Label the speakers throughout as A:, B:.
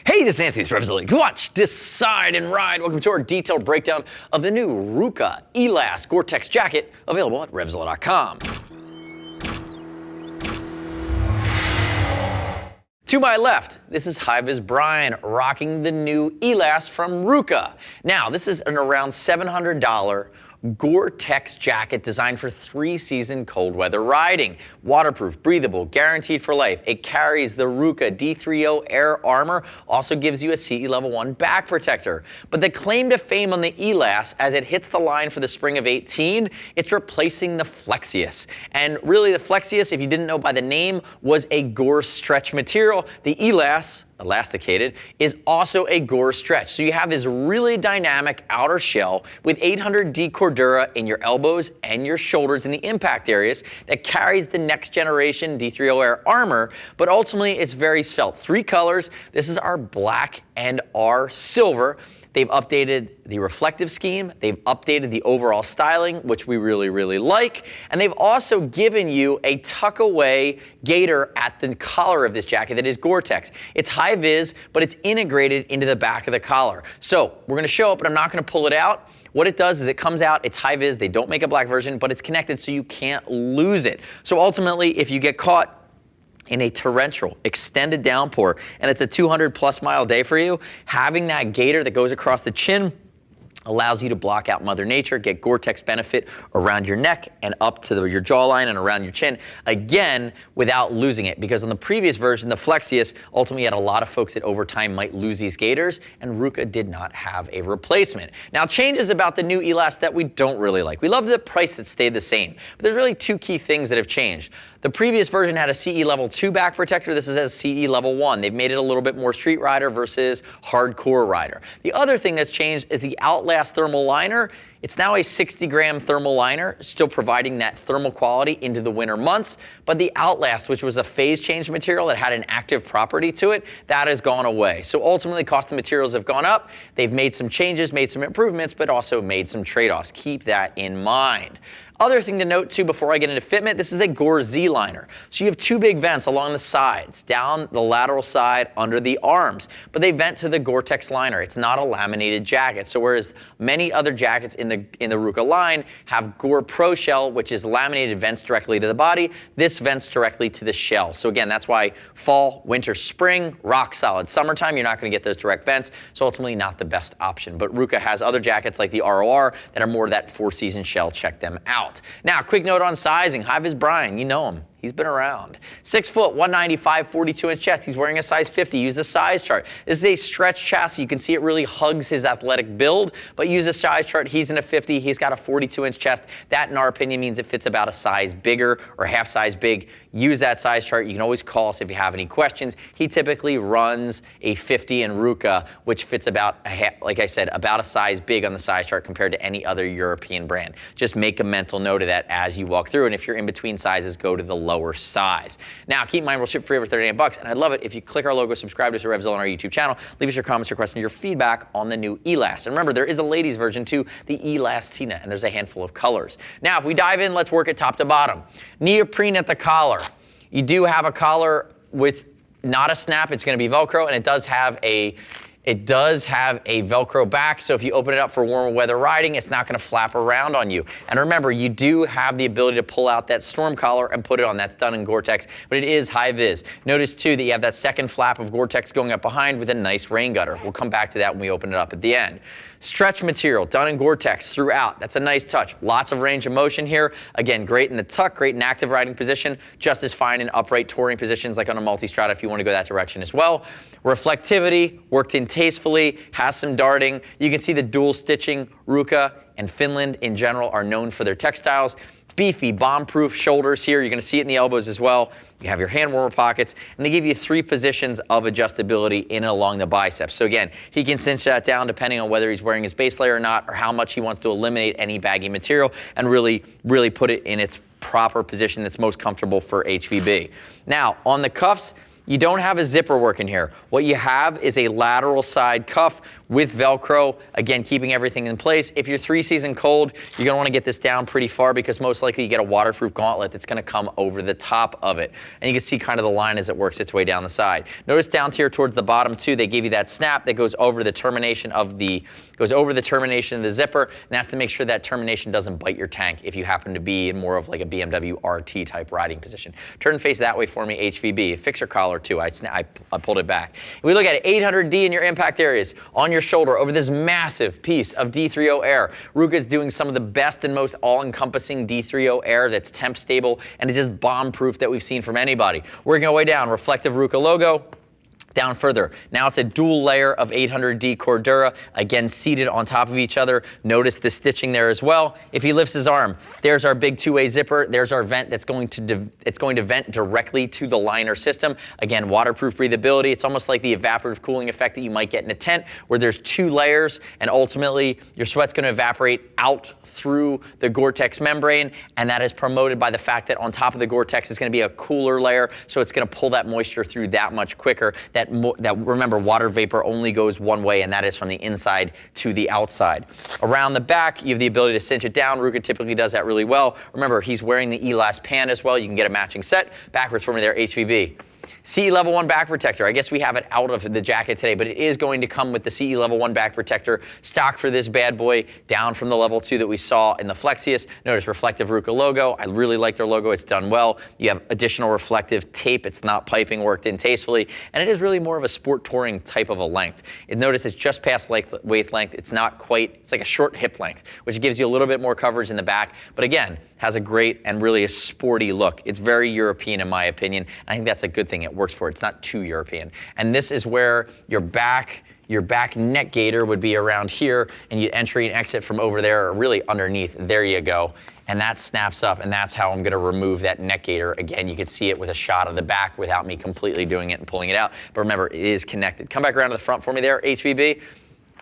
A: Hey, this is Anthony's RevZilla. Go watch, decide, and ride. Welcome to our detailed breakdown of the new Rukka Elas Gore-Tex jacket, available at RevZilla.com. To my left, this is High-Vis Brian rocking the new Elas from Rukka. Now, this is an around $700 Gore-Tex jacket designed for 3-season cold weather riding. Waterproof, breathable, guaranteed for life. It carries the Rukka D3O Air armor, also gives you a CE Level 1 back protector. But the claim to fame on the Elas, as it hits the line for the spring of 18, it's replacing the Flexius. And really the Flexius, if you didn't know by the name, was a Gore stretch material. The Elas, elasticated, is also a Gore stretch. So you have this really dynamic outer shell with 800D Cordura in your elbows and your shoulders in the impact areas that carries the next generation D3O Air armor, but ultimately it's very svelte. 3 colors. This is our black and our silver. They've updated the reflective scheme, they've updated the overall styling, which we really like, and they've also given you a tuck-away gaiter at the collar of this jacket that is Gore-Tex. It's high-vis, but it's integrated into the back of the collar. So we're gonna show it, but I'm not gonna pull it out. What it does is it comes out, it's high-vis, they don't make a black version, but it's connected so you can't lose it. So ultimately, if you get caught in a torrential, extended downpour, and it's a 200+ mile day for you, having that gaiter that goes across the chin allows you to block out Mother Nature, get Gore-Tex benefit around your neck and up to your jawline and around your chin, again, without losing it. Because on the previous version, the Flexius, ultimately had a lot of folks that over time might lose these gaiters, and Rukka did not have a replacement. Now, changes about the new Elas that we don't really like. We love the price that stayed the same, but there's really 2 key things that have changed. The previous version had a CE Level 2 back protector. This is a CE Level 1. They've made it a little bit more street rider versus hardcore rider. The other thing that's changed is the Outlast thermal liner. It's now a 60-gram thermal liner, still providing that thermal quality into the winter months, but the Outlast, which was a phase change material that had an active property to it, that has gone away. So ultimately, cost of materials have gone up. They've made some changes, made some improvements, but also made some trade-offs. Keep that in mind. Other thing to note too before I get into fitment, this is a Gore Z-liner. So you have 2 big vents along the sides, down the lateral side, under the arms, but they vent to the Gore-Tex liner. It's not a laminated jacket. So whereas many other jackets in the Rukka line have Gore Pro Shell, which is laminated vents directly to the body, this vents directly to the shell. So again, that's why fall, winter, spring, rock solid. Summertime, you're not gonna get those direct vents, so ultimately not the best option. But Rukka has other jackets like the ROR that are more that 4-season shell. Check them out. Now, quick note on sizing. High-Vis Brian, you know him. He's been around. 6 foot, 195, 42-inch chest. He's wearing a size 50. Use the size chart. This is a stretch chassis. You can see it really hugs his athletic build, but use a size chart. He's in a 50. He's got a 42-inch chest. That, in our opinion, means it fits about a size bigger or half size big. Use that size chart. You can always call us if you have any questions. He typically runs a 50 in Rukka, which fits about, like I said, about a size big on the size chart compared to any other European brand. Just make a mental note of that as you walk through, and if you're in between sizes, go to the lower size. Now, keep in mind, we'll ship free over 39 bucks, and I'd love it if you click our logo, subscribe to us at RevZilla on our YouTube channel, leave us your comments, your questions, your feedback on the new Elas. And remember, there is a ladies version too, the Elastina, and there's a handful of colors. Now, if we dive in, let's work it top to bottom. Neoprene at the collar. You do have a collar with not a snap, it's gonna be Velcro, and it does have a Velcro back, so if you open it up for warmer weather riding, it's not gonna flap around on you. And remember, you do have the ability to pull out that storm collar and put it on. That's done in Gore-Tex, but it is high-vis. Notice too that you have that second flap of Gore-Tex going up behind with a nice rain gutter. We'll come back to that when we open it up at the end. Stretch material done in Gore-Tex throughout. That's a nice touch. Lots of range of motion here. Again, great in the tuck, great in active riding position, just as fine in upright touring positions like on a multi-strata if you want to go that direction as well. Reflectivity, worked in tastefully, has some darting. You can see the dual stitching. Rukka and Finland in general are known for their textiles. Beefy, bomb-proof shoulders here. You're going to see it in the elbows as well. You have your hand warmer pockets, and they give you 3 positions of adjustability in and along the biceps. So again, he can cinch that down depending on whether he's wearing his base layer or not, or how much he wants to eliminate any baggy material and really put it in its proper position that's most comfortable for HVB. Now, on the cuffs, you don't have a zipper working here. What you have is a lateral side cuff with Velcro, again, keeping everything in place. If you're 3-season cold, you're gonna wanna get this down pretty far because most likely you get a waterproof gauntlet that's gonna come over the top of it. And you can see kind of the line as it works its way down the side. Notice down here towards the bottom too, they give you that snap that goes over the termination of the zipper, and that's to make sure that termination doesn't bite your tank if you happen to be in more of like a BMW RT type riding position. Turn and face that way for me, HVB. Fixer collar too, I pulled it back. If we look at it, 800D in your impact areas, on your shoulder, over this massive piece of D3O Air. Rukka is doing some of the best and most all-encompassing D3O Air that's temp stable, and it's just bomb-proof that we've seen from anybody. Working our way down, reflective Rukka logo. Down further. Now it's a dual layer of 800D Cordura, again seated on top of each other. Notice the stitching there as well. If he lifts his arm, there's our big two-way zipper. There's our vent that's going to vent directly to the liner system. Again, waterproof breathability. It's almost like the evaporative cooling effect that you might get in a tent where there's 2 layers and ultimately your sweat's going to evaporate out through the Gore-Tex membrane, and that is promoted by the fact that on top of the Gore-Tex is going to be a cooler layer, so it's going to pull that moisture through that much quicker. That remember, water vapor only goes one way, and that is from the inside to the outside. Around the back, you have the ability to cinch it down. Rukka typically does that really well. Remember, he's wearing the Elas pant as well. You can get a matching set. Backwards for me there, HVB. CE Level 1 back protector. I guess we have it out of the jacket today, but it is going to come with the CE Level 1 back protector stock for this bad boy, down from the Level 2 that we saw in the Flexius. Notice reflective Rukka logo. I really like their logo. It's done well. You have additional reflective tape. It's not piping, worked in tastefully, and it is really more of a sport touring type of a length. Notice it's just past waist length. It's not quite, it's like a short hip length, which gives you a little bit more coverage in the back, but again, has a great and really a sporty look. It's very European in my opinion. I think that's a good thing. It works for it. It's not too European. And this is where your back neck gaiter would be around here, and you entry and exit from over there, or really underneath. There you go. And that snaps up, and that's how I'm gonna remove that neck gaiter. Again, you can see it with a shot of the back without me completely doing it and pulling it out. But remember, it is connected. Come back around to the front for me there, HVB.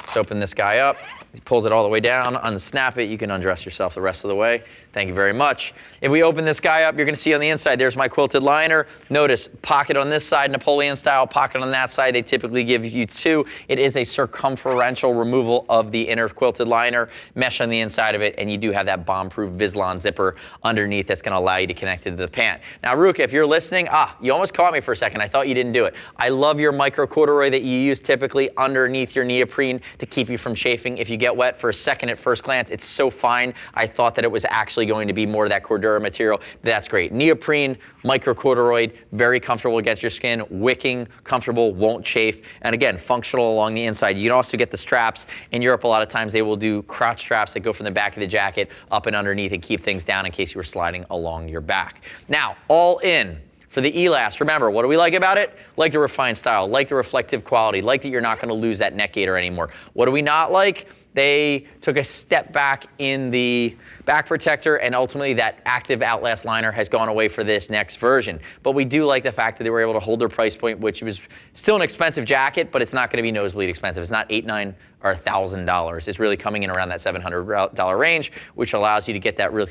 A: Let's open this guy up. He pulls it all the way down, unsnap it. You can undress yourself the rest of the way. Thank you very much. If we open this guy up, you're going to see on the inside, there's my quilted liner. Notice pocket on this side, Napoleon style, pocket on that side. They typically give you 2. It is a circumferential removal of the inner quilted liner, mesh on the inside of it, and you do have that bomb-proof Vislon zipper underneath that's going to allow you to connect it to the pant. Now, Rukka, if you're listening, you almost caught me for a second. I thought you didn't do it. I love your micro corduroy that you use typically underneath your neoprene to keep you from chafing if you get wet. For a second, at first glance, it's so fine. I thought that it was actually going to be more of that Cordura material. That's great. Neoprene, micro corduroy, very comfortable against your skin, wicking, comfortable, won't chafe, and again, functional along the inside. You can also get the straps. In Europe, a lot of times they will do crotch straps that go from the back of the jacket up and underneath and keep things down in case you were sliding along your back. Now, all in. For the Elas, remember, what do we like about it? Like the refined style, like the reflective quality, like that you're not going to lose that neck gaiter anymore. What do we not like? They took a step back in the back protector, and ultimately that active Outlast liner has gone away for this next version. But we do like the fact that they were able to hold their price point, which was still an expensive jacket, but it's not going to be nosebleed expensive. It's not $800, $900, or $1,000. It's really coming in around that $700 range, which allows you to get that really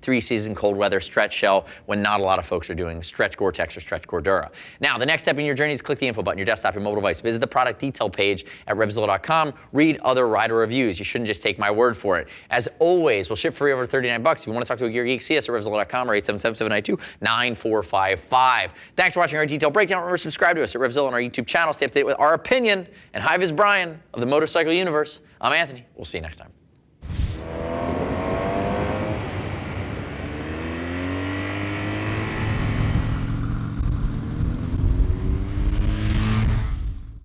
A: 3-season cold weather stretch shell when not a lot of folks are doing stretch Gore-Tex or stretch Cordura. Now, the next step in your journey is click the info button, your desktop, your mobile device. Visit the product detail page at RevZilla.com. Read other rider reviews. You shouldn't just take my word for it. As always, we'll ship free over $39. If you want to talk to a gear geek, see us at RevZilla.com or 877-792-9455. Thanks for watching our detailed breakdown. Remember, subscribe to us at RevZilla on our YouTube channel. Stay up to date with our opinion and Hi-Vis Brian of the motorcycle universe. I'm Anthony. We'll see you next time.